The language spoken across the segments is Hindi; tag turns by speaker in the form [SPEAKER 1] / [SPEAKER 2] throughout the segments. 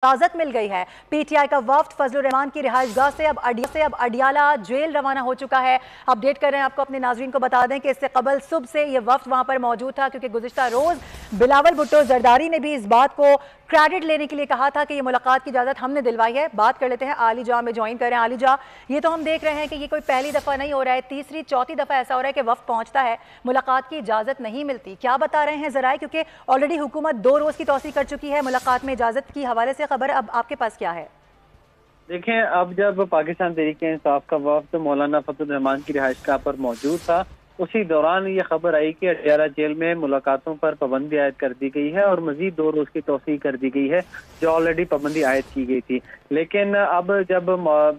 [SPEAKER 1] इजाजत मिल गई है। पीटीआई का वफ्द फजलुर रहमान की रिहाइशगाह से अब अडियाला जेल रवाना हो चुका है। अपडेट कर रहे हैं आपको, अपने नाजरीन को बता दें कि इससे कबल सुबह से ये वफ्द वहां पर मौजूद था, क्योंकि गुज़िश्ता रोज बिलावल भुट्टो जरदारी ने भी इस बात को क्रेडिट लेने के लिए कहा था कि ये मुलाकात की इजाजत हमने दिलवाई है। बात कर लेते हैं आली जा में, ज्वाइन करें आली जा। ये तो हम देख रहे हैं कि ये कोई पहली दफा नहीं हो रहा है, तीसरी चौथी दफा ऐसा हो रहा है कि वफ्द पहुंचता है, मुलाकात की इजाजत नहीं मिलती। क्या बता रहे हैं जरा, क्योंकि ऑलरेडी हुकूमत 2 रोज की तौसीक कर चुकी है मुलाकात में इजाजत की हवाले से खबर अब आपके पास क्या है?
[SPEAKER 2] देखें, अब जब पाकिस्तान तहरीक-ए-इंसाफ का वफ्द मौलाना फजलुर रहमान की रिहाइशगाह पर मौजूद था, उसी दौरान ये खबर आई कि अडियाला जेल में मुलाकातों पर पाबंदी आयद कर दी गई है और मजीद 2 रोज की तौसीक कर दी गई है, जो ऑलरेडी पाबंदी आयद की गई थी। लेकिन अब जब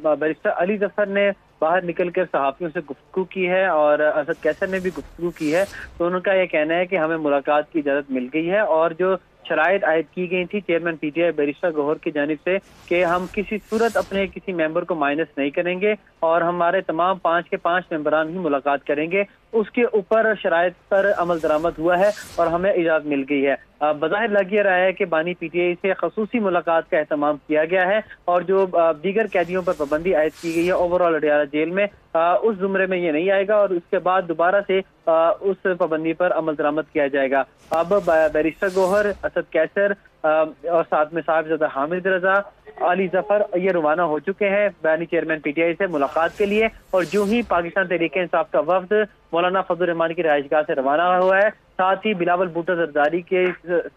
[SPEAKER 2] बैरिस्टर अली जफर ने बाहर निकलकर सहाफियों से गुफ्तगू की है और असद कैसर ने भी गुफ्तगू की है, तो उनका यह कहना है कि हमें मुलाकात की इजाजत मिल गई है और जो शराइत आयद की गई थी चेयरमैन पीटीआई बैरिस्टर गौहर की जानिब से कि हम किसी सूरत अपने किसी मेंबर को माइनस नहीं करेंगे और हमारे तमाम 5 के 5 मेंबरान ही मुलाकात करेंगे, उसके ऊपर शराइत पर अमल दरामद हुआ है और हमें इजाजत मिल गई है। बज़ाहिर लग ये रहा है कि बानी पीटीआई से खसूसी मुलाकात का एहतमाम किया गया है और जो दीगर कैदियों पर पाबंदी आयद की गई है ओवरऑल अडियाला जेल में, उस जुमरे में ये नहीं आएगा और उसके बाद दोबारा से उस पाबंदी पर अमल दरामद किया जाएगा। अब बैरिस्टर गौहर, असद कैसर और साथ में साहिबजादा हामिद रजा, अली जफर ये रवाना हो चुके हैं बानी चेयरमैन पीटीआई से मुलाकात के लिए। और जो ही पाकिस्तान तहरीक-ए-इंसाफ का वफ्द मौलाना फजलुर रहमान की रिहाइशगाह से रवाना हुआ है, साथ ही बिलावल भुट्टो जरदारी के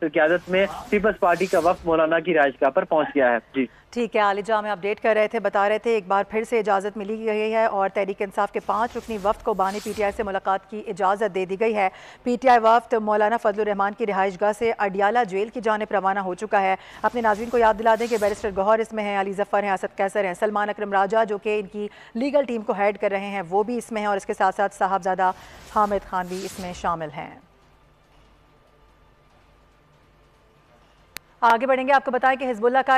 [SPEAKER 2] क़यादत में पीपल्स पार्टी का वफ्द मौलाना की रिहाइशगाह पर पहुंच गया है। जी
[SPEAKER 1] ठीक है, आलिजा में अपडेट कर रहे थे, बता रहे थे एक बार फिर से इजाज़त मिली गई है और तहरीक इंसाफ के 5 रुकनी वफ्द को बानी पीटीआई से मुलाकात की इजाज़त दे दी गई है। पीटीआई वफ्द मौलाना फजलुर रहमान की रिहाइशगाह से अडियाला जेल की जानिब रवाना हो चुका है। अपने नाज़रीन को याद दिला दें कि बैरिस्टर गौहर इसमें हैं, अली जफर हैं, असद कैसर हैं, सलमान अकरम राजा जो कि इनकी लीगल टीम को हेड कर रहे हैं वो भी इसमें हैं और इसके साथ साथ साहबजादा हामिद खान भी इसमें शामिल हैं। आगे बढ़ेंगे, आपको बताएं कि हिजबुल्लाह का